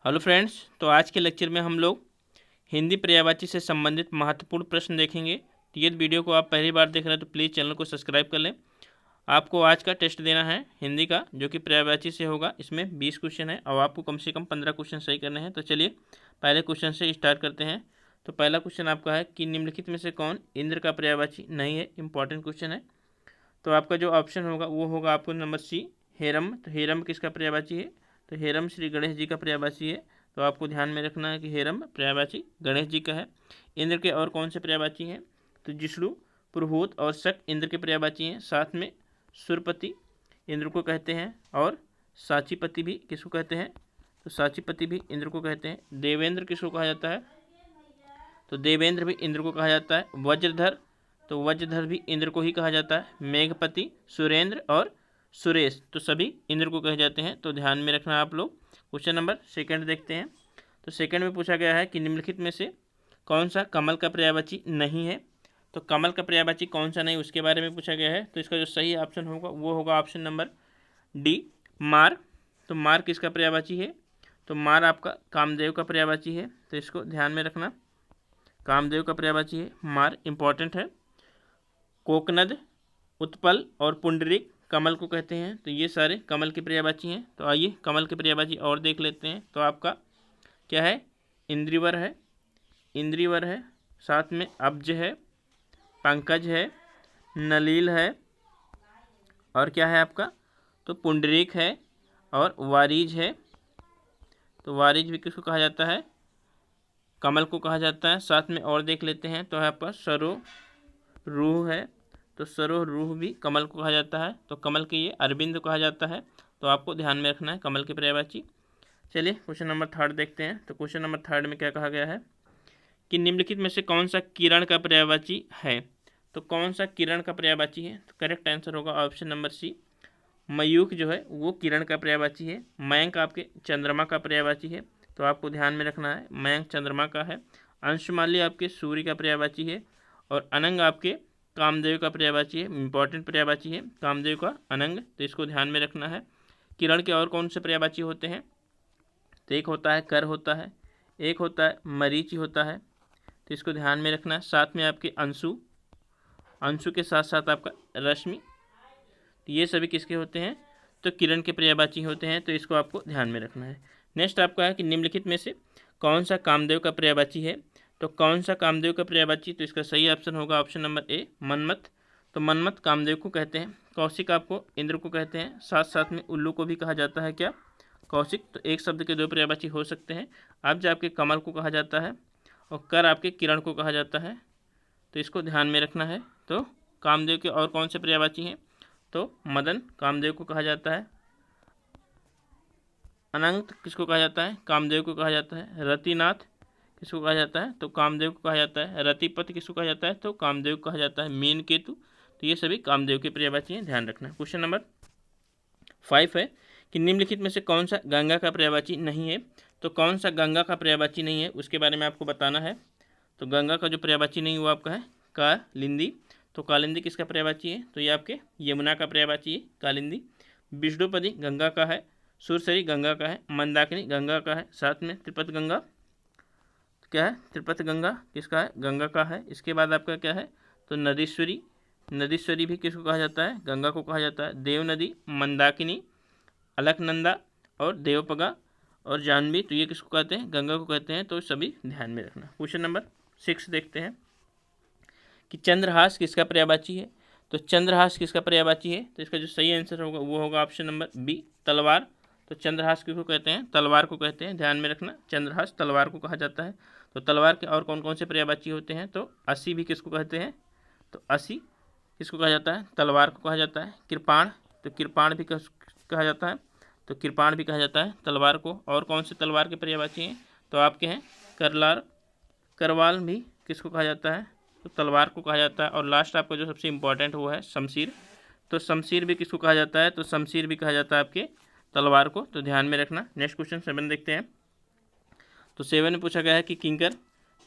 Hello friends, तो आज के लेक्चर में हम लोग हिंदी पर्यायवाची से संबंधित महत्वपूर्ण प्रश्न देखेंगे। तो ये वीडियो को आप पहली बार देख रहे हैं तो प्लीज़ चैनल को सब्सक्राइब कर लें। आपको आज का टेस्ट देना है हिंदी का, जो कि पर्यायवाची से होगा। इसमें 20 क्वेश्चन है और आपको कम से कम 15 क्वेश्चन सही करने हैं। तो चलिए पहले क्वेश्चन से स्टार्ट करते हैं। तो पहला क्वेश्चन आपका है कि निम्नलिखित में से कौन इंद्र का पर्यायवाची नहीं है। इंपॉर्टेंट क्वेश्चन है। तो आपका जो ऑप्शन होगा वो होगा आपको नंबर सी, हेरम। तो हेरम किसका पर्यायवाची है? तो हेरम श्री गणेश जी का पर्यायवाची है। तो आपको ध्यान में रखना है कि हेरम पर्यायवाची गणेश जी का है। इंद्र के और कौन से पर्यायवाची हैं? तो जिष्णु, पुरोहित और शक इंद्र के पर्यायवाची हैं। साथ में सुरपति इंद्र को कहते हैं और साचीपति भी किसको कहते हैं? तो साचीपति भी इंद्र को कहते हैं। देवेंद्र किसको कहा जाता है? तो देवेंद्र भी इंद्र को कहा जाता है। वज्रधर, तो वज्रधर भी इंद्र को ही कहा जाता है। मेघपति, सुरेंद्र और सुरेश, तो सभी इंद्र को कहे जाते हैं। तो ध्यान में रखना आप लोग। क्वेश्चन नंबर सेकंड देखते हैं। तो सेकंड में पूछा गया है कि निम्नलिखित में से कौन सा कमल का पर्यायवाची नहीं है। तो कमल का पर्यायवाची कौन सा नहीं, उसके बारे में पूछा गया है। तो इसका जो सही ऑप्शन होगा वो होगा ऑप्शन नंबर डी, मार। तो मार किसका पर्यायवाची है? तो मार आपका कामदेव का पर्यायवाची है। तो इसको ध्यान में रखना, कामदेव का पर्यायवाची है मार। इंपॉर्टेंट है। कोकनद, उत्पल और पुंडरीक कमल को कहते हैं। तो ये सारे कमल के पर्यायवाची हैं। तो आइए कमल के पर्यायवाची और देख लेते हैं। तो आपका क्या है? इंद्रिवर है, इंद्रिवर है। साथ में अब्ज है, पंकज है, नलील है और क्या है आपका? तो पुंडरीक है और वारिज है। तो वारिज भी किसको कहा जाता है? कमल को कहा जाता है। साथ में और देख लेते हैं। तो यहाँ पर सरो रूह है। तो सरो रूह भी कमल को कहा जाता है। तो कमल के ये अरविंद कहा जाता है। तो आपको ध्यान में रखना है कमल के पर्यायवाची। चलिए क्वेश्चन नंबर थर्ड देखते हैं। तो क्वेश्चन नंबर थर्ड में क्या कहा गया है कि निम्नलिखित में से कौन सा किरण का पर्यायवाची है। तो कौन सा किरण का पर्यायवाची है? तो करेक्ट आंसर होगा ऑप्शन नंबर सी, मयूख जो है वो किरण का पर्यायवाची है। मयंक आपके चंद्रमा का पर्यायवाची है। तो आपको ध्यान में रखना है मयंक चंद्रमा का है। अंशुमाली आपके सूर्य का पर्यायवाची है और अनंग आपके कामदेव का पर्यायवाची है। इंपॉर्टेंट पर्यायवाची है कामदेव का अनंग। तो इसको ध्यान में रखना है। किरण के और कौन से पर्यायवाची होते हैं? तो एक होता है कर होता है, एक होता है मरीचि होता है। तो इसको ध्यान में रखना है। साथ में आपके अंशु, अंशु के साथ साथ आपका रश्मि। तो ये सभी किसके होते हैं? तो किरण के पर्यायवाची होते हैं। तो इसको आपको ध्यान में रखना है। नेक्स्ट आपका है कि निम्नलिखित में से कौन सा कामदेव का पर्यायवाची है। तो कौन सा कामदेव का पर्यायवाची? तो इसका सही ऑप्शन होगा ऑप्शन नंबर ए, मनमत। तो मनमत कामदेव को कहते हैं। कौशिक आपको इंद्र को कहते हैं। साथ साथ में उल्लू को भी कहा जाता है। क्या? कौशिक। तो एक शब्द के दो पर्यायवाची हो सकते हैं। अब्ज आपके कमल को कहा जाता है और कर आपके किरण को कहा जाता है। तो इसको ध्यान में रखना है। तो कामदेव के और कौन से पर्यायवाची हैं? तो मदन कामदेव को कहा जाता है। अनंत किसको कहा जाता है? कामदेव को कहा जाता है। रतिनाथ किसको कहा जाता है? तो कामदेव को कहा जाता है। रतिपति किसको कहा जाता है? तो कामदेव को कहा जाता है। मीन केतु, तो ये सभी कामदेव के पर्यायवाची हैं, ध्यान रखना। क्वेश्चन नंबर 5 है कि निम्नलिखित में से कौन सा गंगा का पर्यायवाची नहीं है। तो कौन सा गंगा का पर्यायवाची नहीं है उसके बारे में आपको बताना है। तो गंगा का जो पर्यायवाची नहीं वो आपका है कालिंदी। तो कालिंदी किसका पर्यायवाची है? तो ये आपके यमुना का पर्यायवाची है कालिंदी। विष्णुपदी गंगा का है। सुरसरी गंगा का है। मंदाकिनी गंगा का है। साथ में त्रिपत गंगा, क्या है? त्रिपत गंगा किसका है? गंगा का है। इसके बाद आपका क्या है? तो नदीश्वरी, नदीश्वरी भी किसको कहा जाता है? गंगा को कहा जाता है। देव नदी, मंदाकिनी, अलकनंदा और देवपगा और जाह्नवी, तो ये किसको कहते हैं? गंगा को कहते हैं। तो सभी ध्यान में रखना। क्वेश्चन नंबर 6 देखते हैं कि चंद्रहास किसका पर्यायवाची है। तो चंद्रहास किसका पर्यायवाची है? तो इसका जो सही आंसर होगा वो होगा ऑप्शन नंबर बी, तलवार। तो चंद्रहास किसको कहते हैं? तलवार को कहते हैं। ध्यान में रखना, चंद्रहास तलवार को कहा जाता है। तो तलवार के और कौन कौन से पर्यायवाची होते हैं? तो असी भी किसको कहते हैं? तो असी किसको कहा जाता है? तलवार को कहा जाता है। कृपाण, तो कृपाण भी कहा जाता है। तो कृपाण भी कहा जाता है तलवार को। और कौन से तलवार के पर्यायवाची हैं? तो आपके हैं करलार, करवाल भी किसको कहा जाता है? तो तलवार को कहा जाता है। और लास्ट आपका जो सबसे इंपॉर्टेंट वो है शमशीर। तो शमशीर भी किसको कहा जाता है? तो शमशीर भी कहा जाता है आपके तलवार को। तो ध्यान में रखना। नेक्स्ट क्वेश्चन 7 देखते हैं। तो 7 में पूछा गया है कि किंकर,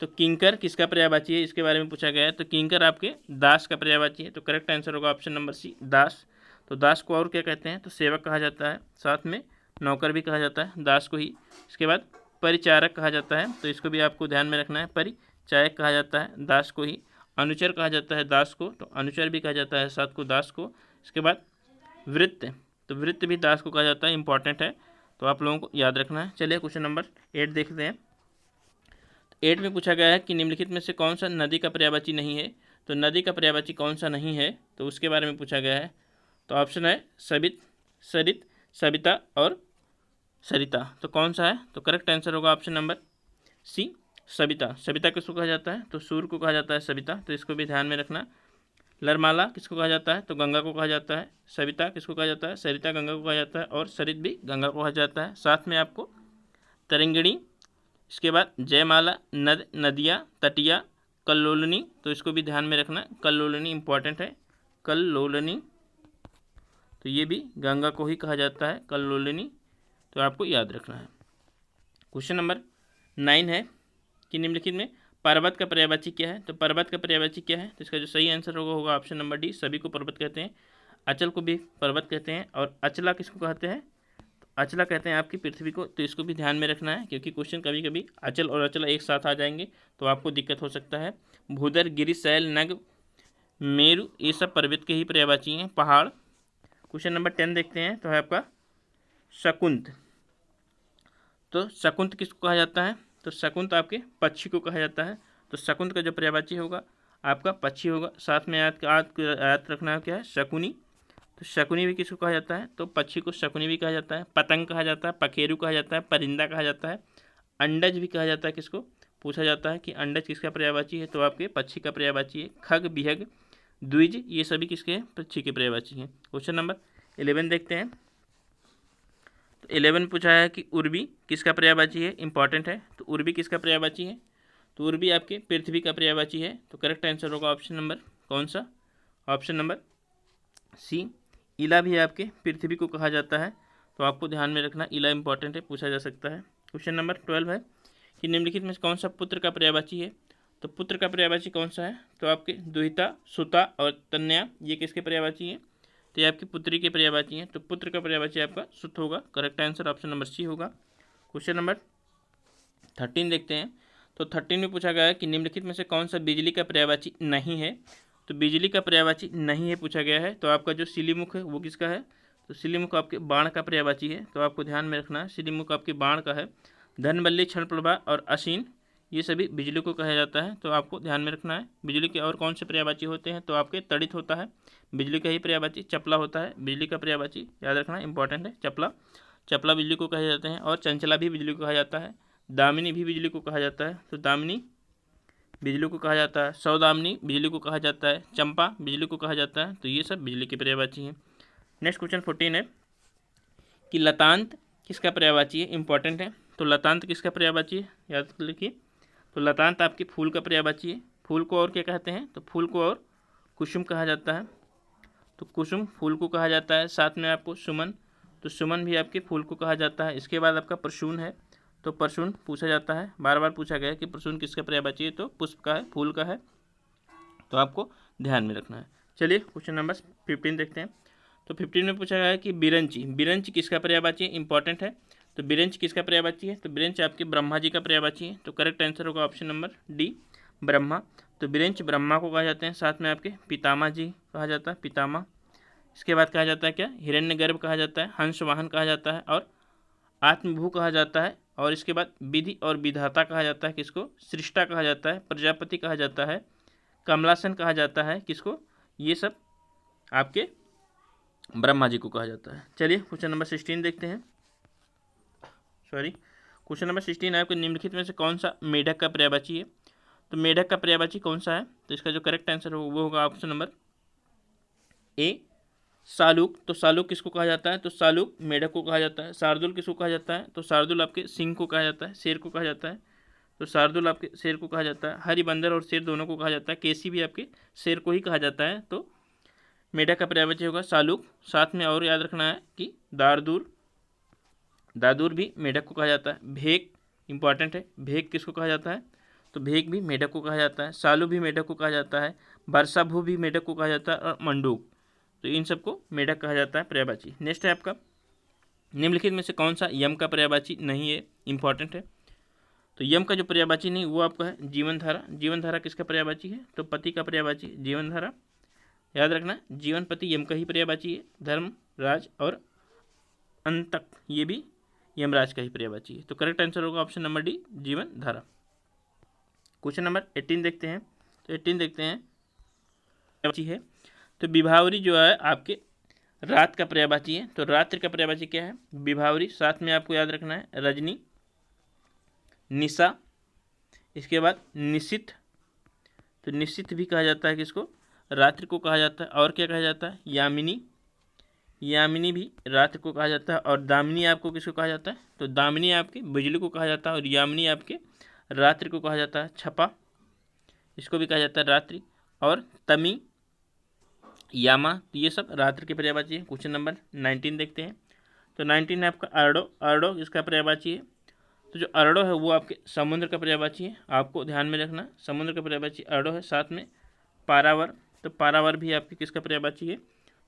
तो किंकर किसका पर्यायवाची है इसके बारे में पूछा गया है। तो किंकर आपके दास का पर्यायवाची है। तो करेक्ट आंसर होगा ऑप्शन नंबर सी, दास। तो दास को और क्या कहते हैं? तो सेवक कहा जाता है। साथ में नौकर भी कहा जाता है दास को ही। इसके बाद परिचारक कहा जाता है, तो इसको भी आपको ध्यान में रखना है। परिचायक कहा जाता है दास को ही। अनुचर कहा जाता है दास को, तो अनुचर भी कहा जाता है साथ को दास को। इसके बाद वृत्त, तो वृत्त भी दास को कहा जाता है, इंपॉर्टेंट है, तो आप लोगों को याद रखना है। चलिए क्वेश्चन नंबर 8 देखते हैं। 8 में पूछा गया है कि निम्नलिखित में से कौन सा नदी का पर्यायवाची नहीं है। तो नदी का पर्यायवाची कौन सा नहीं है, तो उसके बारे में पूछा गया है। तो ऑप्शन है सबित, सरित, सविता और सरिता। तो कौन सा है, तो करेक्ट आंसर होगा option number C, Savita. Savita किसको कहा जाता है, तो सूर्य को कहा जाता है सविता, तो इसको भी ध्यान में रखना। लरमाला किसको कहा जाता है, तो गंगा को कहा जाता है। सविता किसको कहा जाता है, सरिता गंगा को कहा जाता है, और सरित भी गंगा को कहा जाता है। साथ में आपको तरंगिणी, इसके बाद जयमाला, नद, नदिया, तटिया, कल्लोलनी, तो इसको भी ध्यान में रखना। कल्लोलनी इंपॉर्टेंट है, कल्लोलनी, तो ये भी गंगा को ही कहा जाता है, कल्लोलनी, तो आपको याद रखना है। क्वेश्चन नंबर 9 है कि निम्नलिखित में पर्वत का पर्यायवाची क्या है। तो पर्वत का पर्यायवाची क्या है, तो इसका जो सही आंसर होगा ऑप्शन नंबर डी, सभी को पर्वत कहते हैं। अचल को भी पर्वत कहते हैं, और अचला किसको कहते हैं, तो अचला कहते हैं आपकी पृथ्वी को, तो इसको भी ध्यान में रखना है, क्योंकि क्वेश्चन कभी कभी अचल और अचला एक साथ आ जाएंगे तो आपको दिक्कत हो सकता है। भूधर, गिरि, शैल, नग, मेरु, ये सब पर्वत के ही पर्यायवाची हैं। पहाड़। क्वेश्चन नंबर 10 देखते हैं, तो है आपका शकुंत। तो शकुंत किसको कहा जाता है, तो शकुंत आपके पक्षी को कहा जाता है, तो शकुंत का जो पर्यायवाची होगा आपका पक्षी होगा। साथ में याद रखना है क्या है, शकुनी, तो शकुनी भी किसको कहा जाता है, तो पक्षी को शकुनी भी कहा जाता है। पतंग कहा जाता है, पखेरु कहा जाता है, परिंदा कहा जाता है, अंडज भी कहा जाता है। किसको पूछा जाता है कि अंडज किसका पर्यायवाची है, तो आपके पक्षी का पर्यायवाची है। खग, बिहग, द्विज, ये सभी किसके हैं, पक्षी के पर्यायवाची हैं। क्वेश्चन नंबर 11 देखते हैं। तो 11 पूछा है कि उर्वी किसका पर्यायवाची है, इंपॉर्टेंट है, तो उर्वी किसका पर्यायवाची है, तो उर्वी आपके पृथ्वी का पर्यायवाची है। तो करेक्ट आंसर होगा ऑप्शन नंबर कौन सा, ऑप्शन नंबर सी। इला भी आपके पृथ्वी को कहा जाता है, तो आपको ध्यान में रखना, इला इंपॉर्टेंट है, पूछा जा सकता है। क्वेश्चन नंबर 12 है कि निम्नलिखित में कौन सा पुत्र का पर्यायवाची है। तो पुत्र का पर्यायवाची कौन सा है, तो आपके दुहिता, सुता और तन्या, ये किसके पर्यायवाची है, तो ये आपकी पुत्री के पर्यायवाची हैं। तो पुत्र का पर्यायवाची आपका सुत होगा, correct answer option number C होगा। क्वेश्चन नंबर 13 देखते हैं। तो 13 में पूछा गया है कि निम्नलिखित में से कौन सा बिजली का पर्यायवाची नहीं है। तो बिजली का पर्यायवाची नहीं है पूछा गया है, तो आपका जो सिलीमुख है वो किसका है, तो सिलीमुख आपके बाण का पर्यायवाची है, तो आपको ध्यान में रखना है, सिलीमुख आपके बाण का है। धनबल्ली, क्षणप्रभा और असीन, ये सभी बिजली को कहा जाता है, तो आपको ध्यान में रखना है। बिजली के और कौन से पर्यायवाची होते हैं, तो आपके तड़ित होता है बिजली का ही पर्यायवाची। चपला होता है बिजली का पर्यायवाची, याद रखना इंपॉर्टेंट है। चपला, चपला बिजली को कहे जाते हैं, और चंचला भी बिजली को कहा जाता है। दामिनी भी बिजली को कहा जाता है, तो दामिनी बिजली को कहा जाता है। सौदामिनी बिजली को कहा जाता है। चंपा बिजली को कहा जाता है, तो ये सब बिजली के पर्यायवाची हैं। नेक्स्ट क्वेश्चन 14 है कि लतांत किसका पर्यायवाची है, इंपॉर्टेंट है। तो लतांत किसका पर्यायवाची है, याद लिखिए। तो लतांत आपके फूल का पर्यायवाची है। फूल को और क्या कहते हैं, तो फूल को और कुसुम कहा जाता है, तो कुसुम फूल को कहा जाता है। साथ में आपको सुमन, तो सुमन भी आपके फूल को कहा जाता है। इसके बाद आपका प्रसून है, तो प्रसून पूछा जाता है, बार बार पूछा गया है कि प्रसून किसका पर्यायवाची है, तो पुष्प का है, फूल का है, तो आपको ध्यान में रखना है। चलिए क्वेश्चन नंबर 15 देखते हैं। तो 15 में पूछा गया है कि बिरंची, बिरंची किसका पर्यायवाची है, इंपॉर्टेंट है। तो बिरंच किसका पर्यायवाची है, तो बिरंच आपके ब्रह्मा जी का पर्यायवाची है, तो करेक्ट आंसर होगा ऑप्शन नंबर डी, ब्रह्मा। तो बिरंच ब्रह्मा को कहा जाते हैं। साथ में आपके पितामह जी कहा जाता है, पितामह। इसके बाद कहा जाता है क्या, हिरण्यगर्भ कहा जाता है, हंस वाहन कहा जाता है, और आत्मभू कहा जाता है। और इसके बाद विधि और विधाता कहा जाता है, किसको, सृष्टा कहा जाता है, प्रजापति कहा जाता है, कमलासन कहा जाता है, किसको, ये सब आपके ब्रह्मा जी को कहा जाता है। चलिए क्वेश्चन नंबर 16 देखते हैं। क्वेश्चन नंबर 16 है आपको निम्नलिखित में से कौन सा मेढक का पर्यायवाची है। तो मेढक का पर्यायवाची कौन सा है, तो इसका जो करेक्ट आंसर होगा वो होगा ऑप्शन नंबर ए, सालूक। तो सालूक किसको कहा जाता है, तो सालूक मेढक को कहा जाता है। शार्दुल किसको कहा जाता है, तो शार्दुल आपके सिंह को कहा जाता है, शेर को कहा जाता है, तो शार्दुल आपके शेर को कहा जाता है। हरिबंदर और शेर दोनों को कहा जाता है। केसी भी आपके शेर को ही कहा जाता है, तो मेढक का पर्यायवाची होगा सालूक। साथ में और याद रखना है कि दारदूर, दादूर भी मेढक को कहा जाता है। भेक इंपॉर्टेंट है, भेक किसको कहा जाता है, तो भेक भी मेढक को कहा जाता है। सालू भी मेढक को कहा जाता है। वर्षाभू भी मेढक को कहा जाता है, और मंडूक, तो इन सबको मेढक कहा जाता है पर्यायवाची। नेक्स्ट है आपका निम्नलिखित में से कौन सा यम का पर्यायवाची नहीं है, इंपॉर्टेंट है। तो यम का जो पर्यायवाची नहीं वो आपका है जीवन धारा। जीवन धारा किसका पर्यायवाची है? तो पति का पर्यायवाची है जीवन धारा। याद रखना जीवन पति यम का ही पर्यायवाची है। धर्म, राज और अंतक ये भी यमराज का ही पर्यायवाची है। तो करेक्ट आंसर होगा ऑप्शन नंबर डी जीवन धारा। क्वेश्चन नंबर 18 देखते हैं। तो 18 देखते हैं है तो विभावरी जो है आपके रात का पर्यायवाची है। तो रात्रि का पर्यायवाची क्या है? विभावरी। साथ में आपको याद रखना है रजनी, निशा, इसके बाद निशित। तो निशित भी कहा जाता है किसको? रात्रि को कहा जाता है। और क्या कहा जाता है? यामिनी। यामिनी भी रात्रि को कहा जाता है। और दामिनी आपको किसको कहा जाता है? तो दामिनी आपके बिजली को कहा जाता है और यामिनी आपके रात्रि को कहा जाता है। छपा इसको भी कहा जाता है रात्रि। और तमी, यामा, तो ये सब रात्रि के पर्यायवाची है। क्वेश्चन नंबर 19 देखते हैं। तो 19 है आपका अर्डो। अर्डो इसका पर्यायवाची है। तो जो अर्डो है वो आपके समुद्र का पर्यायवाची है। आपको ध्यान में रखना समुद्र का पर्यायवाची अर्डो है। साथ में पारावर, तो पारावर भी आपके किसका पर्यायवाची है?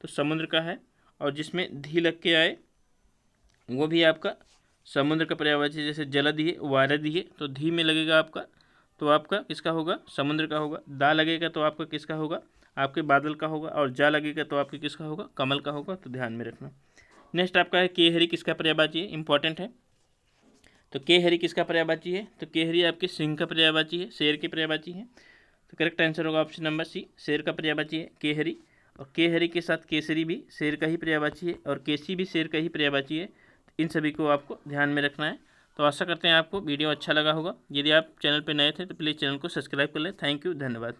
तो समुद्र का है। और जिसमें धी लग के आए वो भी आपका समुद्र का पर्यायवाची, जैसे जलधि है, वारधि है, तो धी में लगेगा आपका तो आपका किसका होगा? समुद्र का होगा। दा लगेगा तो आपका किसका होगा? आपके बादल का होगा। और जा लगेगा तो आपके किसका होगा? कमल का होगा। तो ध्यान में रखना। नेक्स्ट आपका है केहरी किसका पर्यायवाची है? इंपॉर्टेंट है। तो केहरी किसका पर्यायवाची है? तो केहरी आपके सिंह का पर्यायवाची है, शेर की पर्यायवाची है। तो करेक्ट आंसर होगा ऑप्शन नंबर सी शेर का पर्यायवाची है केहरी। और केहरी के साथ केसरी भी शेर का ही पर्यायवाची है और केसी भी शेर का ही पर्यायवाची है। इन सभी को आपको ध्यान में रखना है। तो आशा करते हैं आपको वीडियो अच्छा लगा होगा। यदि आप चैनल पर नए थे तो प्लीज़ चैनल को सब्सक्राइब कर लें। थैंक यू, धन्यवाद।